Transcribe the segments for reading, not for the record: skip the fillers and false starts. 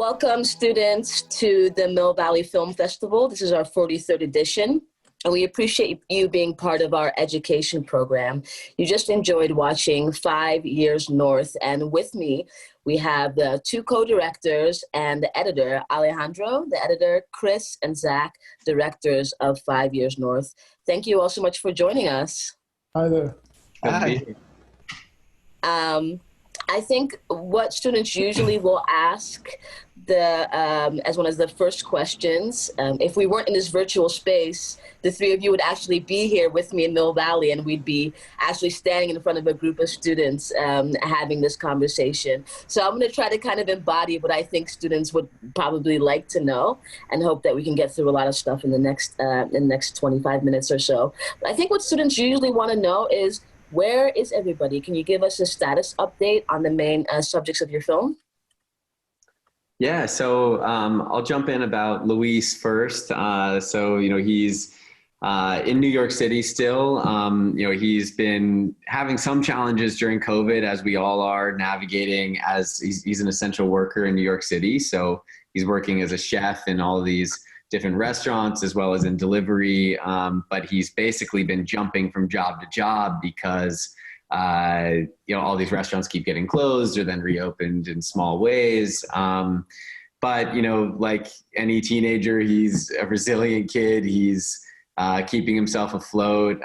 Welcome, students, to the Mill Valley Film Festival. This is our 43rd edition, and we appreciate you being part of our education program. You just enjoyed watching 5 Years North, and with me, we have the two co-directors and the editor, Alejandro, the editor, Chris, and Zach, directors of 5 Years North. Thank you all so much for joining us. Hi there. Hi. I think what students usually will ask as one of the first questions, if we weren't in this virtual space, the three of you would actually be here with me in Mill Valley, and we'd be actually standing in front of a group of students having this conversation. So I'm going to try to kind of embody what I think students would probably like to know, and hope that we can get through a lot of stuff in the next 25 minutes or so. But I think what students usually want to know is, where is everybody? Can you give us a status update on the main subjects of your film? Yeah, so I'll jump in about Luis first. So, he's in New York City still. He's been having some challenges during COVID, as we all are, navigating, as he's an essential worker in New York City. So he's working as a chef in all of these different restaurants as well as in delivery. But he's basically been jumping from job to job because, all these restaurants keep getting closed or then reopened in small ways. But, like any teenager, he's a resilient kid. He's keeping himself afloat.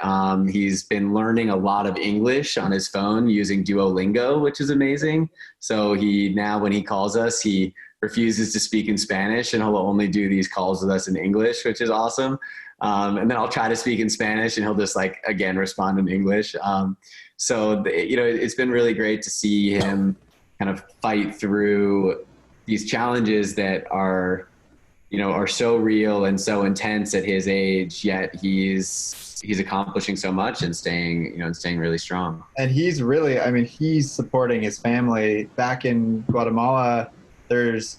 He's been learning a lot of English on his phone using Duolingo, which is amazing. So when he calls us, he refuses to speak in Spanish, and he'll only do these calls with us in English, which is awesome. And then I'll try to speak in Spanish, and he'll just again respond in English. So it's been really great to see him kind of fight through these challenges that are so real and so intense at his age, yet he's accomplishing so much and staying really strong. And he's supporting his family back in Guatemala. There's,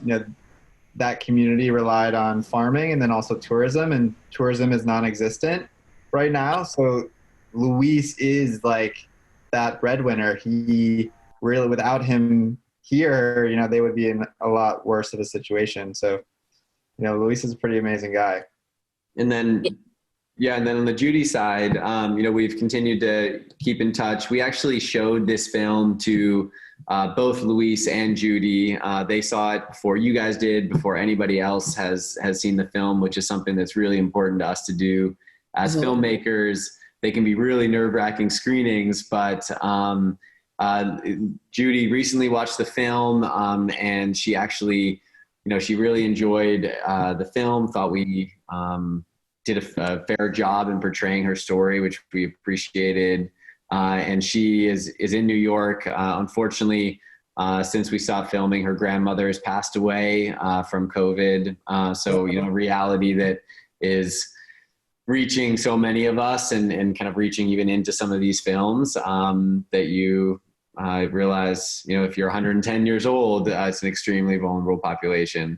that community relied on farming and then also tourism, and tourism is non-existent right now. So Luis is that breadwinner. He really, without him here, they would be in a lot worse of a situation. So, Luis is a pretty amazing guy. And then, and then on the Judy side, we've continued to keep in touch. We actually showed this film to both Luis and Judy. They saw it before you guys did, before anybody else has seen the film, which is something that's really important to us to do as filmmakers. They can be really nerve-wracking screenings, but Judy recently watched the film, and she actually, she really enjoyed the film, thought we did a fair job in portraying her story, which we appreciated. And she is in New York. Unfortunately, since we stopped filming, her grandmother has passed away from COVID. So, reality that is reaching so many of us and kind of reaching even into some of these films that you realize, if you're 110 years old, it's an extremely vulnerable population.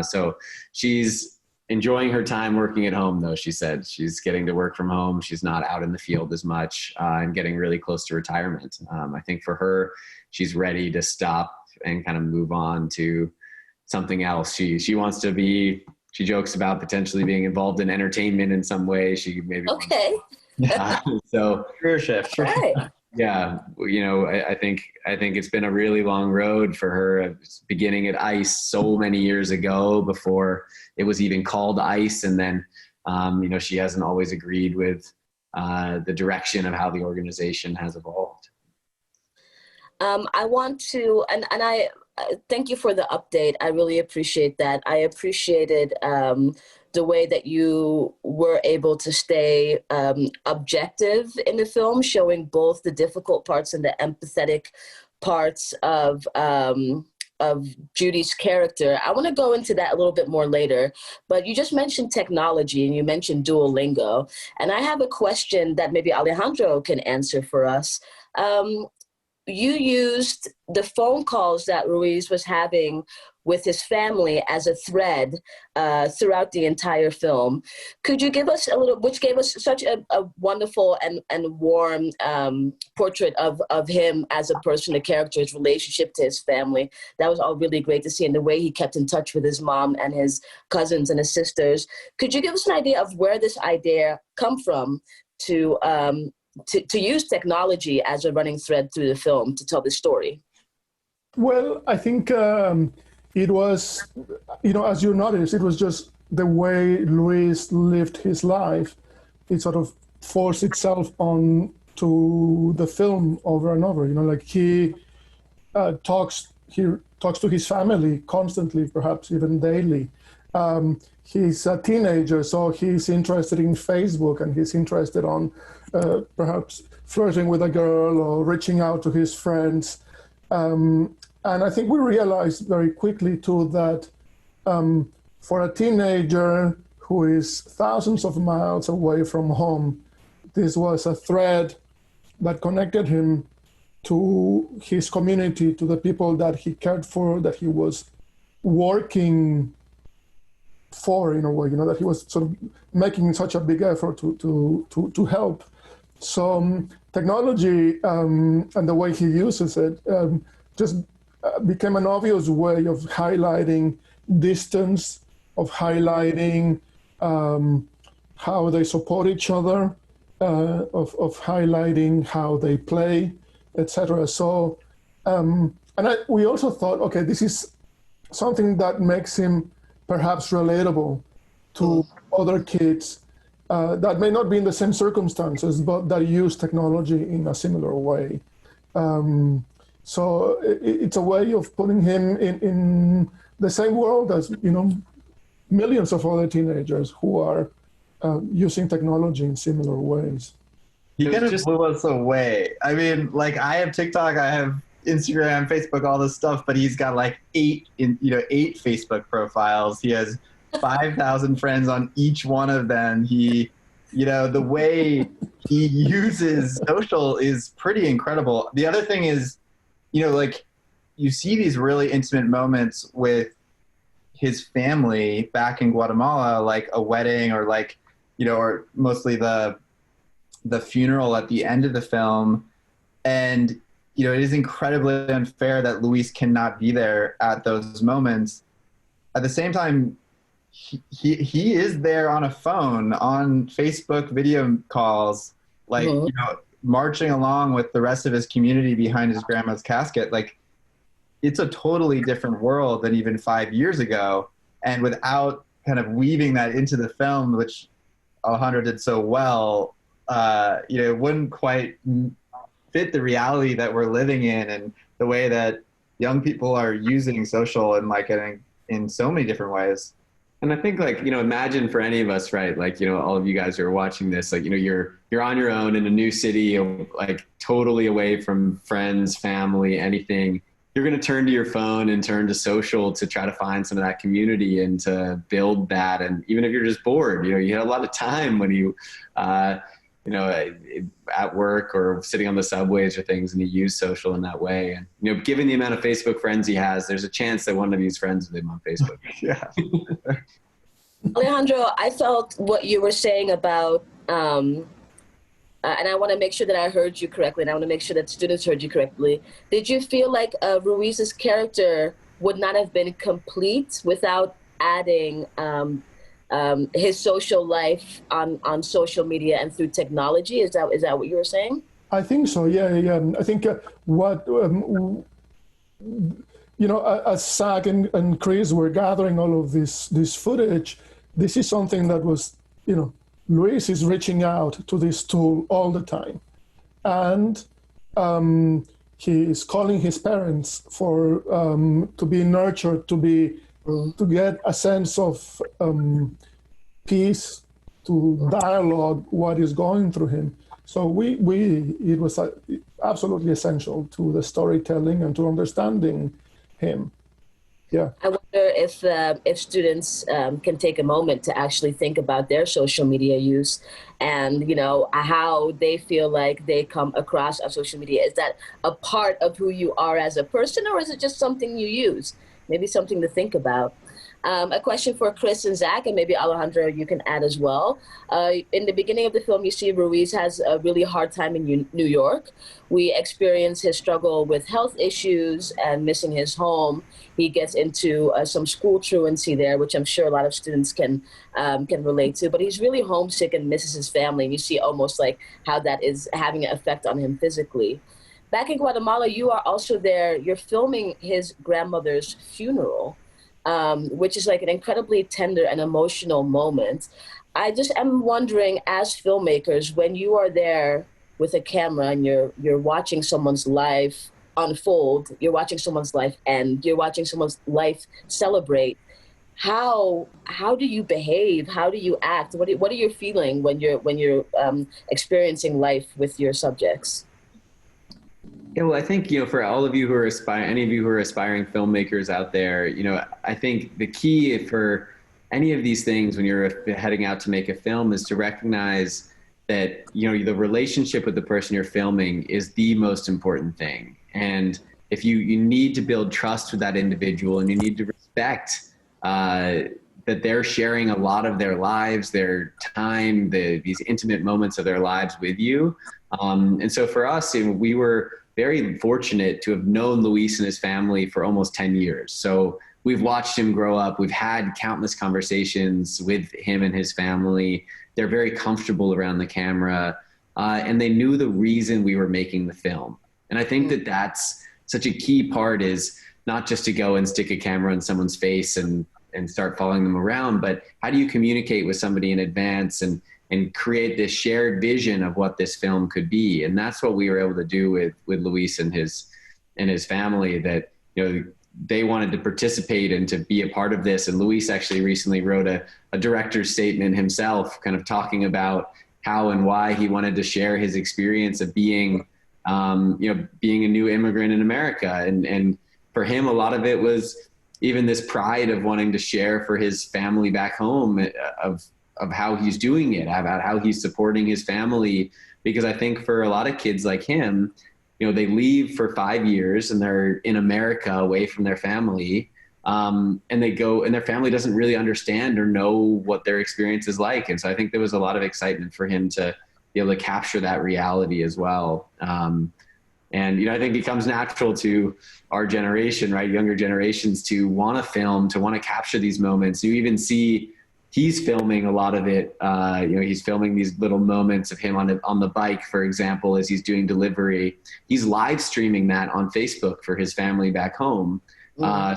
So she's enjoying her time working at home, though. She said she's getting to work from home. She's not out in the field as much, and getting really close to retirement. I think for her, she's ready to stop and kind of move on to something else. She wants to be, she jokes about potentially being involved in entertainment in some way. She maybe so career shift. Right. Yeah, I think it's been a really long road for her, beginning at ICE so many years ago before it was even called ICE. And then, she hasn't always agreed with the direction of how the organization has evolved. I want to, and I thank you for the update. I really appreciate that. I appreciated the way that you were able to stay objective in the film, showing both the difficult parts and the empathetic parts of Judy's character. I want to go into that a little bit more later, but you just mentioned technology and you mentioned Duolingo. And I have a question that maybe Alejandro can answer for us. you used the phone calls that Ruiz was having with his family as a thread throughout the entire film. Could you give us a little, which gave us such a wonderful and warm portrait of him as a person, a character, his relationship to his family. That was all really great to see, and the way he kept in touch with his mom and his cousins and his sisters. Could you give us an idea of where this idea come from to use technology as a running thread through the film to tell the story? Well, I think it was, as you noticed, it was just the way Luis lived his life. It sort of forced itself on to the film over and over. Like he talks to his family constantly, perhaps even daily. He's a teenager, so he's interested in Facebook, and he's interested on perhaps flirting with a girl or reaching out to his friends. And I think we realized very quickly, too, that for a teenager who is thousands of miles away from home, this was a thread that connected him to his community, to the people that he cared for, that he was working for, in a way, that he was sort of making such a big effort to help. So technology and the way he uses it just became an obvious way of highlighting distance, of highlighting how they support each other, of highlighting how they play, etc. So, we also thought, okay, this is something that makes him perhaps relatable to other kids that may not be in the same circumstances, but that use technology in a similar way. So it's a way of putting him in the same world as, millions of other teenagers who are using technology in similar ways. He kind of blew us away. I mean, like, I have TikTok, I have Instagram, Facebook, all this stuff, but he's got like 8 Facebook profiles. He has 5,000 friends on each one of them. He, the way he uses social is pretty incredible. The other thing is, like, you see these really intimate moments with his family back in Guatemala, like a wedding or like, or mostly the funeral at the end of the film. And, it is incredibly unfair that Luis cannot be there at those moments. At the same time, he is there on a phone, on Facebook video calls, like, marching along with the rest of his community behind his grandma's casket. Like, it's a totally different world than even 5 years ago. And without kind of weaving that into the film, which Alejandro did so well, it wouldn't quite fit the reality that we're living in and the way that young people are using social and like in so many different ways. And I think, like, imagine for any of us, right? Like, all of you guys who are watching this, like, you're on your own in a new city, like totally away from friends, family, anything. You're going to turn to your phone and turn to social to try to find some of that community and to build that. And even if you're just bored, you had a lot of time when you, at work or sitting on the subways or things, and you use social in that way. And, given the amount of Facebook friends he has, there's a chance that one of these friends with him on Facebook. Yeah. Alejandro, I felt what you were saying about, and I want to make sure that I heard you correctly, and I want to make sure that students heard you correctly. Did you feel like Ruiz's character would not have been complete without adding his social life on social media and through technology? Is that what you were saying? I think so. Yeah. I think as Zach and Chris were gathering all of this footage, this is something that was, Luis is reaching out to this tool all the time, and he is calling his parents for to be nurtured, to get a sense of peace, to dialogue what is going through him. So it was absolutely essential to the storytelling and to understanding him. Yeah. I wonder if students can take a moment to actually think about their social media use and, you know, how they feel like they come across on social media. Is that a part of who you are as a person, or is it just something you use? Maybe something to think about. A question for Chris and Zach, and maybe Alejandro, you can add as well. In the beginning of the film, you see Ruiz has a really hard time in New York. We experience his struggle with health issues and missing his home. He gets into some school truancy there, which I'm sure a lot of students can relate to. But he's really homesick and misses his family. And you see almost like how that is having an effect on him physically. Back in Guatemala, you are also there. You're filming his grandmother's funeral. Which is like an incredibly tender and emotional moment. I just am wondering, as filmmakers, when you are there with a camera and you're watching someone's life unfold, you're watching someone's life end, you're watching someone's life celebrate, how do you behave? How do you act? What are you feeling when you're experiencing life with your subjects? Yeah, well, I think, you know, for all of you who are any of you who are aspiring filmmakers out there, you know, I think the key for any of these things when you're heading out to make a film is to recognize that, you know, the relationship with the person you're filming is the most important thing. And if you need to build trust with that individual, and you need to respect that they're sharing a lot of their lives, their time, these intimate moments of their lives with you. And so for us, we were very fortunate to have known Luis and his family for almost 10 years. So we've watched him grow up. We've had countless conversations with him and his family. They're very comfortable around the camera, and they knew the reason we were making the film. And I think that that's such a key part, is not just to go and stick a camera in someone's face and start following them around, but how do you communicate with somebody in advance and create this shared vision of what this film could be. And that's what we were able to do with Luis and his family, that, you know, they wanted to participate and to be a part of this. And Luis actually recently wrote a director's statement himself, kind of talking about how and why he wanted to share his experience of being, you know, being a new immigrant in America. And for him, a lot of it was even this pride of wanting to share for his family back home of how he's doing it, about how he's supporting his family. Because I think for a lot of kids like him, you know, they leave for 5 years and they're in America away from their family, and they go and their family doesn't really understand or know what their experience is like. And so I think there was a lot of excitement for him to be able to capture that reality as well. And, you know, I think it comes natural to our generation, right? Younger generations to want to film, to want to capture these moments. You even see he's filming a lot of it. You know, he's filming these little moments of him on the bike, for example, as he's doing delivery. He's live streaming that on Facebook for his family back home.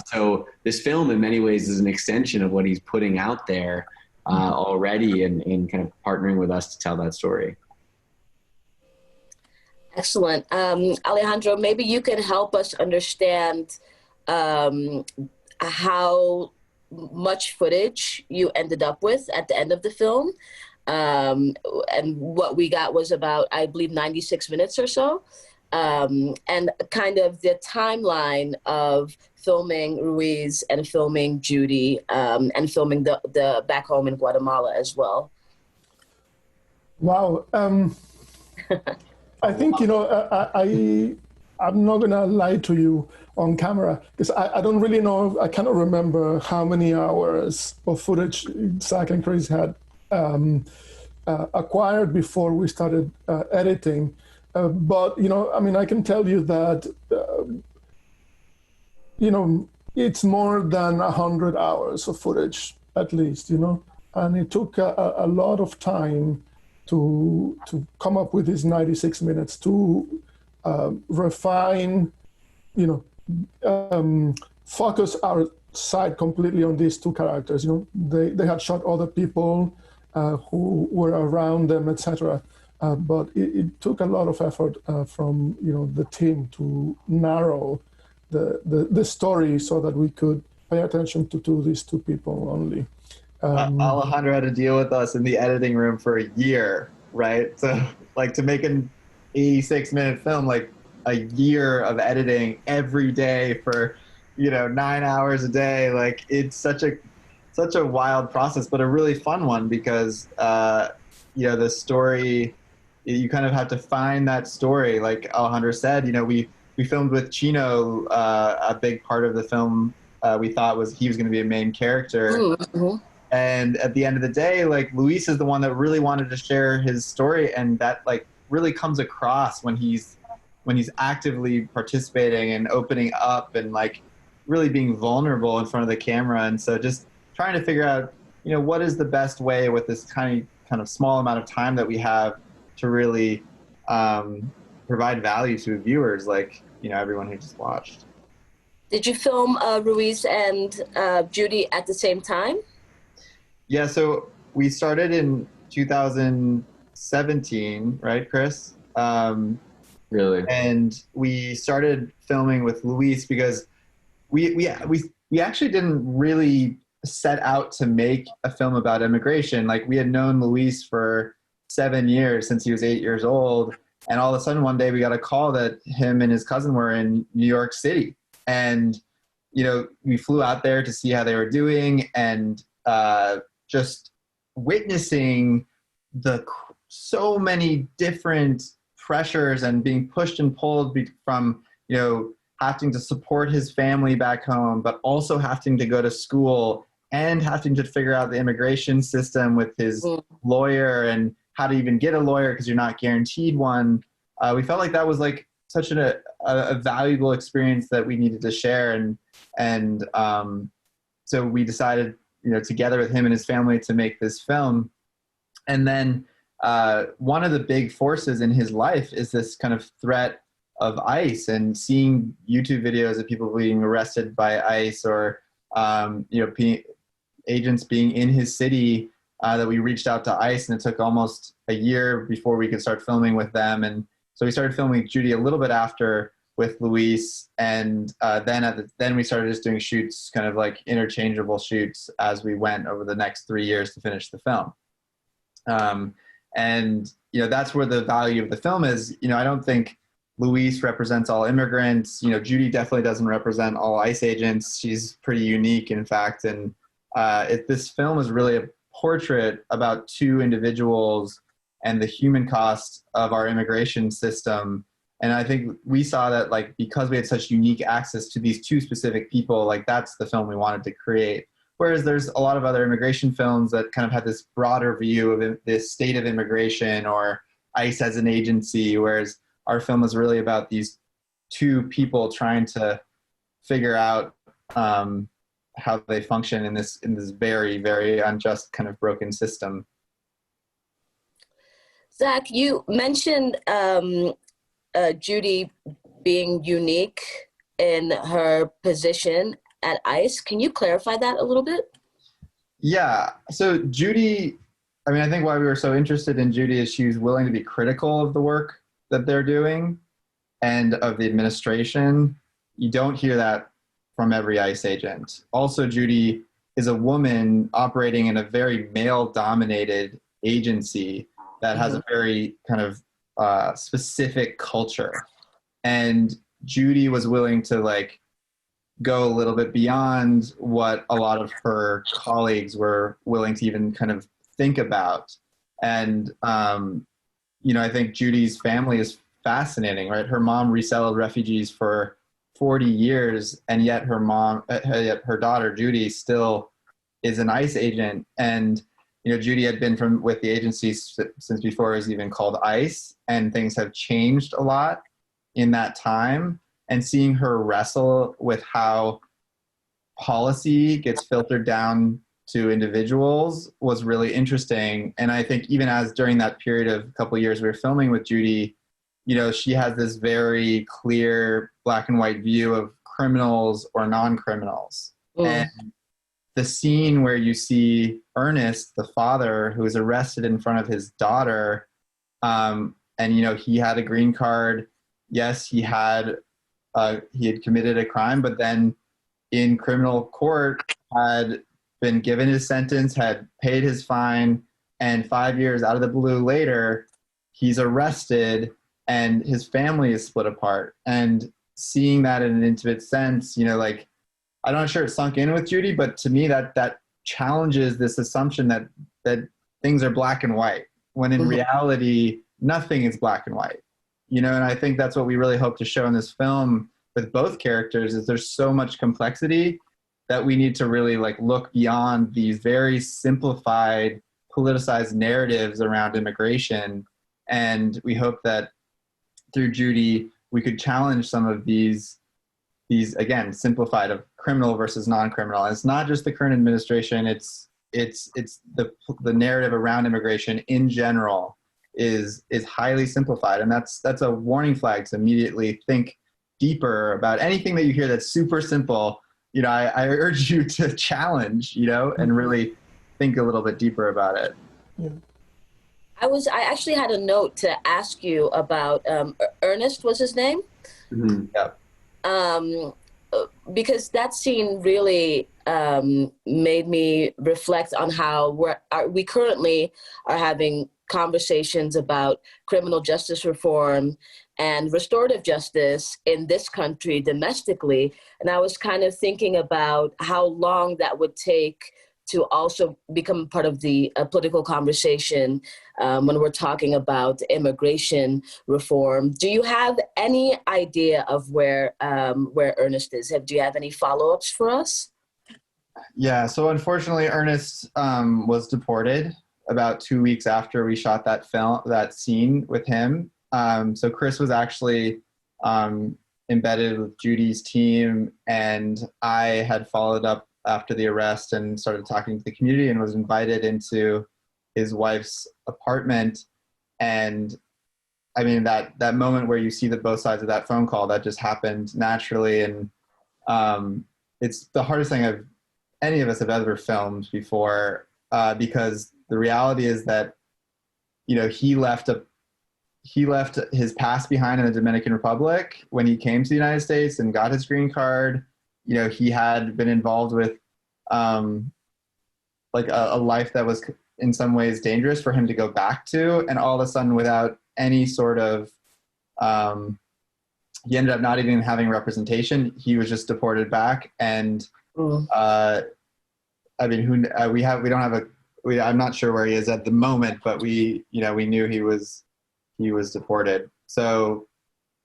So this film in many ways is an extension of what he's putting out there already, and kind of partnering with us to tell that story. Excellent. Alejandro, maybe you can help us understand how much footage you ended up with at the end of the film. And what we got was about, I believe, 96 minutes or so. And kind of the timeline of filming Ruiz and filming Judy, and filming the back home in Guatemala as well. Wow. I think, you know, I'm not going to lie to you on camera, because I don't really know, I cannot remember how many hours of footage Zach and Chris had acquired before we started editing. But, you know, I mean, I can tell you that, you know, it's more than 100 hours of footage, at least, you know, and it took a lot of time to come up with these 96 minutes to refine, you know, focus our side completely on these two characters. You know, they had shot other people who were around them, etc. But it took a lot of effort from, you know, the team to narrow the story so that we could pay attention to these two people only. Alejandro had to deal with us in the editing room for a year, right? So, like, to make an 86-minute film, like a year of editing every day for 9 hours a day. Like, it's such a wild process, but a really fun one because, the story, you kind of have to find that story. Like Alejandro said, we filmed with Chino, a big part of the film. We thought he was going to be a main character. Mm-hmm. And at the end of the day, like, Luis is the one that really wanted to share his story. And that, like, really comes across when he's actively participating and opening up and, like, really being vulnerable in front of the camera. And so just trying to figure out, what is the best way with this kind of small amount of time that we have to really provide value to viewers, like, everyone who just watched. Did you film Ruiz and Judy at the same time? Yeah, so we started in 2017, right, Chris? Really? And we started filming with Luis because we actually didn't really set out to make a film about immigration. Like, we had known Luis for 7 years, since he was 8 years old. And all of a sudden one day we got a call that him and his cousin were in New York City. And, we flew out there to see how they were doing, and just witnessing so many different pressures and being pushed and pulled from, having to support his family back home, but also having to go to school and having to figure out the immigration system with his lawyer and how to even get a lawyer because you're not guaranteed one. We felt like that was like such a valuable experience that we needed to share. And so we decided, together with him and his family, to make this film. And then one of the big forces in his life is this kind of threat of ICE, and seeing YouTube videos of people being arrested by ICE, or agents being in his city, that we reached out to ICE, and it took almost a year before we could start filming with them. And so we started filming Judy a little bit after with Luis, and then we started just doing shoots, kind of like interchangeable shoots, as we went over the next 3 years to finish the film. And that's where the value of the film is. I don't think Luis represents all immigrants. Judy definitely doesn't represent all ICE agents. She's pretty unique, in fact. And this film is really a portrait about two individuals and the human cost of our immigration system. And I think we saw that, like, because we had such unique access to these two specific people, like, that's the film we wanted to create. Whereas there's a lot of other immigration films that kind of have this broader view of this state of immigration or ICE as an agency, whereas our film is really about these two people trying to figure out how they function in this very, very unjust, kind of broken system. Zach, you mentioned Judy being unique in her position at ICE. Can you clarify that a little bit? Yeah. So Judy, I think why we were so interested in Judy is she was willing to be critical of the work that they're doing and of the administration. You don't hear that from every ICE agent. Also, Judy is a woman operating in a very male-dominated agency that has a very kind of specific culture. And Judy was willing to, like, go a little bit beyond what a lot of her colleagues were willing to even kind of think about. And, I think Judy's family is fascinating, right? Her mom resettled refugees for 40 years, and yet her daughter, Judy, still is an ICE agent. And, Judy had been with the agency since before it was even called ICE, and things have changed a lot in that time. And seeing her wrestle with how policy gets filtered down to individuals was really interesting. And I think even during that period of a couple of years we were filming with Judy, she has this very clear black and white view of criminals or non-criminals. And the scene where you see Ernest, the father, who is arrested in front of his daughter, and he had a green card. Yes, he had committed a crime, but then in criminal court had been given his sentence, had paid his fine, and 5 years out of the blue later, he's arrested and his family is split apart. And seeing that in an intimate sense, I'm not sure it sunk in with Judy, but to me that challenges this assumption that things are black and white, when in reality, nothing is black and white. And I think that's what we really hope to show in this film with both characters, is there's so much complexity that we need to really look beyond these very simplified, politicized narratives around immigration. And we hope that through Judy, we could challenge some of these again, simplified of criminal versus non-criminal. And it's not just the current administration, it's the narrative around immigration in general is highly simplified. And that's a warning flag to immediately think deeper about anything that you hear that's super simple. I urge you to challenge, and really think a little bit deeper about it. Yeah. I actually had a note to ask you about Ernest was his name? Mm-hmm. Yeah. Because that scene really made me reflect on how we currently are having conversations about criminal justice reform and restorative justice in this country domestically. And I was kind of thinking about how long that would take to also become part of the political conversation when we're talking about immigration reform. Do you have any idea of where Ernest is? Do you have any follow-ups for us? Yeah, so unfortunately, Ernest was deported about 2 weeks after we shot that scene with him. So Chris was actually embedded with Judy's team, and I had followed up after the arrest and started talking to the community and was invited into his wife's apartment. And I mean, that moment where you see both sides of that phone call, that just happened naturally. And it's the hardest thing any of us have ever filmed before, because the reality is that, he left his past behind in the Dominican Republic when he came to the United States and got his green card. He had been involved with a life that was in some ways dangerous for him to go back to. And all of a sudden, without any sort of, he ended up not even having representation. He was just deported back. And I mean, I'm not sure where he is at the moment, but we knew he was deported. So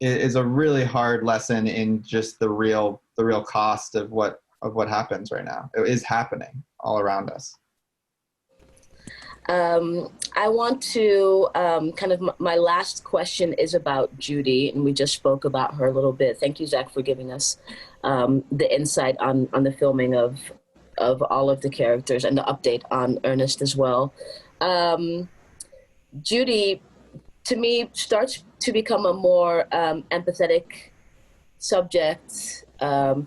it is a really hard lesson in just the real cost of what happens right now. It is happening all around us. I want to my last question is about Judy, and we just spoke about her a little bit. Thank you, Zach, for giving us the insight on the filming of all of the characters and the update on Ernest as well. Judy, to me, starts to become a more empathetic subject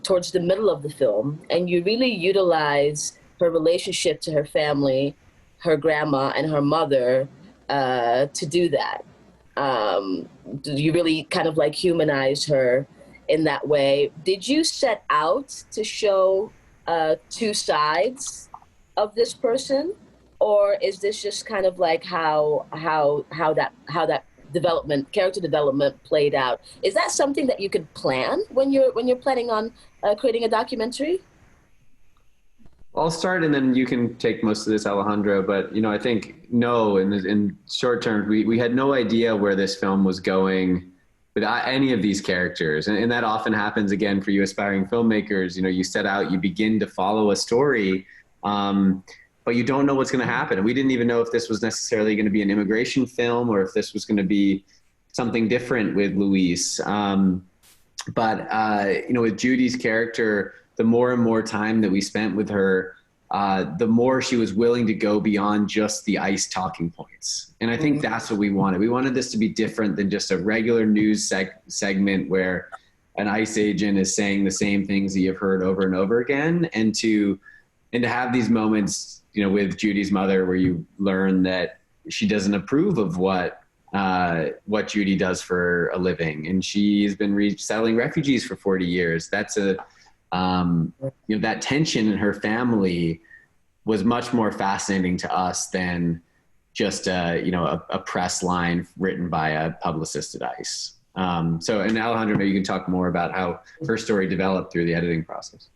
towards the middle of the film, and you really utilize her relationship to her family, her grandma and her mother, to do that. You really kind of humanize her in that way. Did you set out to show two sides of this person, or is this just kind of how that character development played out? Is that something that you could plan when you're planning on creating a documentary? I'll start and then you can take most of this, Alejandro. But, I think in short term, we had no idea where this film was going with any of these characters. And that often happens again for you aspiring filmmakers. You set out, you begin to follow a story, but you don't know what's going to happen. And we didn't even know if this was necessarily going to be an immigration film or if this was going to be something different with Luis. But with Judy's character, the more and more time that we spent with her, the more she was willing to go beyond just the ICE talking points. And I think that's what we wanted. We wanted this to be different than just a regular news segment where an ICE agent is saying the same things that you've heard over and over again. And to have these moments, with Judy's mother, where you learn that she doesn't approve of what Judy does for a living. And she's been resettling refugees for 40 years. That's that tension in her family was much more fascinating to us than just a press line written by a publicist at ICE. And Alejandro, maybe you can talk more about how her story developed through the editing process.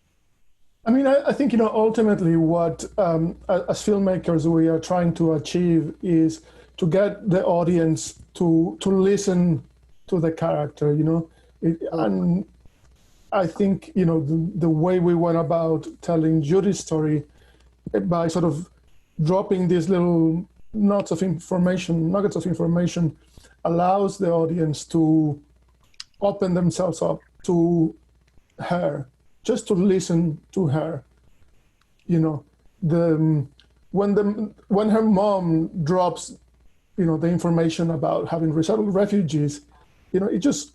I mean, I think, ultimately what, as filmmakers, we are trying to achieve is to get the audience to listen to the character, and I think, the way we went about telling Judy's story by sort of dropping these little nuggets of information allows the audience to open themselves up to her, just to listen to her. When her mom drops, the information about having resettled refugees, it just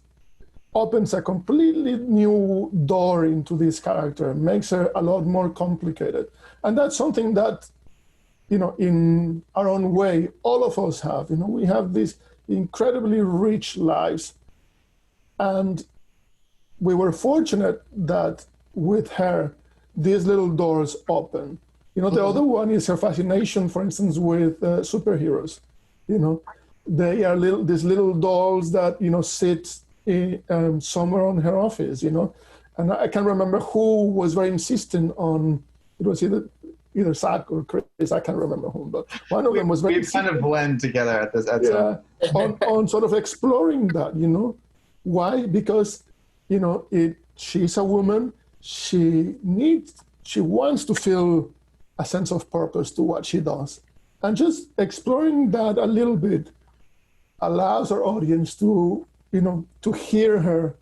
opens a completely new door into this character, makes her a lot more complicated. And that's something that, in our own way, all of us have. We have these incredibly rich lives. And we were fortunate that with her, these little doors open. The other one is her fascination, for instance, with superheroes. They are these little dolls that, sit somewhere on her office, and I can't remember who was very insistent on, it was either Zach or Chris, I can't remember whom, but one of them was very insistent. We kind of blend together at this. On sort of exploring that, Why? Because, she's a woman, she wants to feel a sense of purpose to what she does. And just exploring that a little bit allows our audience to, to hear her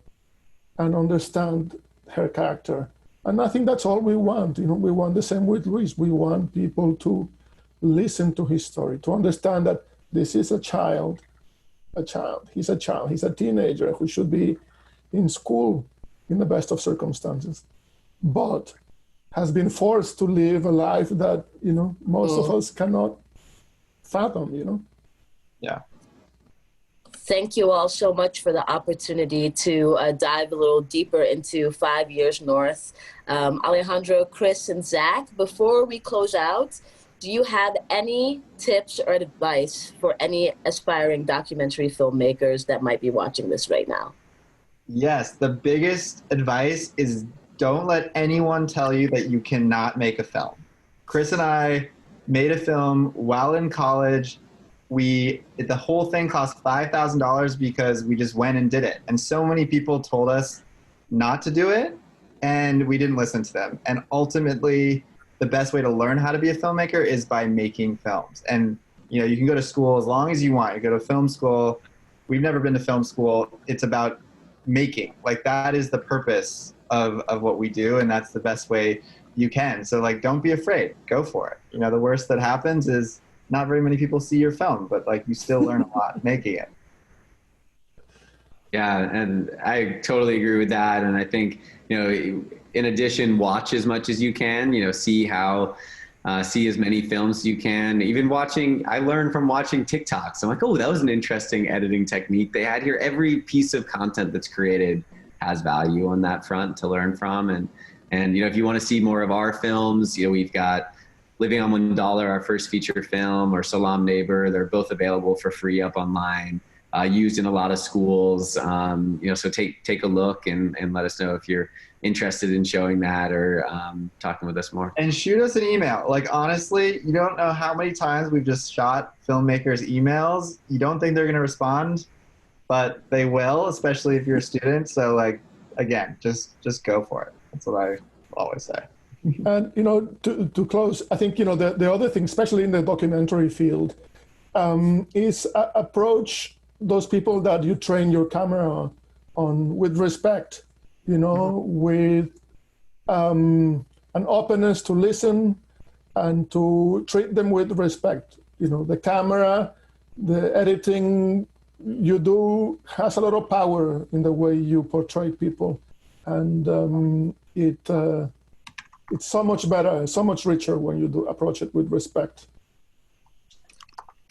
and understand her character. And I think that's all we want. We want the same with Luis. We want people to listen to his story, to understand that this is a child. He's a teenager who should be in school in the best of circumstances, but has been forced to live a life that, most of us cannot fathom, Yeah. Thank you all so much for the opportunity to dive a little deeper into 5 Years North. Alejandro, Chris, and Zach, before we close out, do you have any tips or advice for any aspiring documentary filmmakers that might be watching this right now? Yes, the biggest advice is don't let anyone tell you that you cannot make a film. Chris and I made a film while in college. The whole thing cost $5,000 because we just went and did it. And so many people told us not to do it, and we didn't listen to them. And ultimately, the best way to learn how to be a filmmaker is by making films. And you can go to school as long as you want. You go to film school. We've never been to film school. It's about making. That is the purpose of what we do, and that's the best way you can. So don't be afraid. Go for it. The worst that happens is not very many people see your film, but you still learn a lot making it. Yeah, and I totally agree with that. And I think, in addition, watch as much as you can, see as many films as you can. Even I learned from watching TikToks. I'm like, oh, that was an interesting editing technique they had here. Every piece of content that's created has value on that front to learn from. And if you want to see more of our films, we've got Living on $1, our first feature film, or Salam Neighbor. They're both available for free up online, used in a lot of schools. So take a look and let us know if you're interested in showing that or talking with us more. And shoot us an email. Honestly, you don't know how many times we've just shot filmmakers emails. You don't think they're going to respond, but they will, especially if you're a student. So again, just go for it. That's what I always say. And, to close, I think, the other thing, especially in the documentary field, is approach those people that you train your camera on with respect, with an openness to listen and to treat them with respect. The camera, the editing you do has a lot of power in the way you portray people. And it's so much better, so much richer when you do approach it with respect.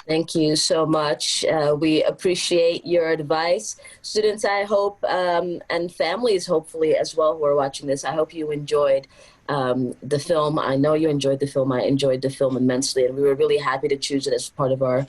Thank you so much. We appreciate your advice. Students, I hope, and families hopefully as well who are watching this, I hope you enjoyed the film. I know you enjoyed the film. I enjoyed the film immensely, and we were really happy to choose it as part of our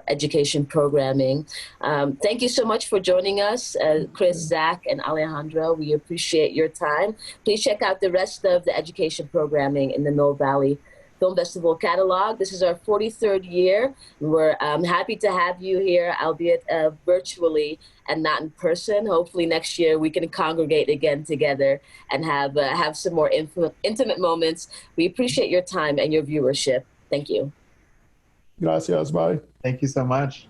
education programming. Thank you so much for joining us, Chris, Zach, and Alejandro. We appreciate your time. Please check out the rest of the education programming in the Mill Valley Film Festival catalog. This is our 43rd year. We're happy to have you here, albeit virtually and not in person. Hopefully next year we can congregate again together and have some more intimate moments. We appreciate your time and your viewership. Thank you. Gracias. Bye. Thank you so much.